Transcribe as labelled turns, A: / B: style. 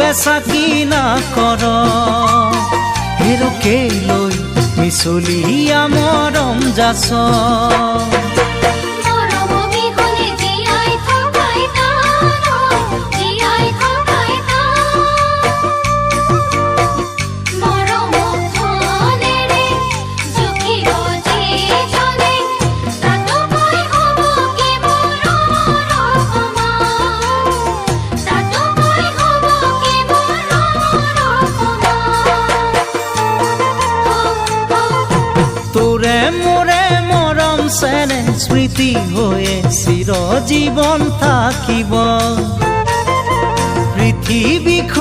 A: বেচাকি না কৰ হেৰকে লৈ মিছলীয়া মৰম যাচ মোৰে মৰম চেনে স্মৃতি হৈয়ে চিৰজীৱন থাকিব পৃথিৱী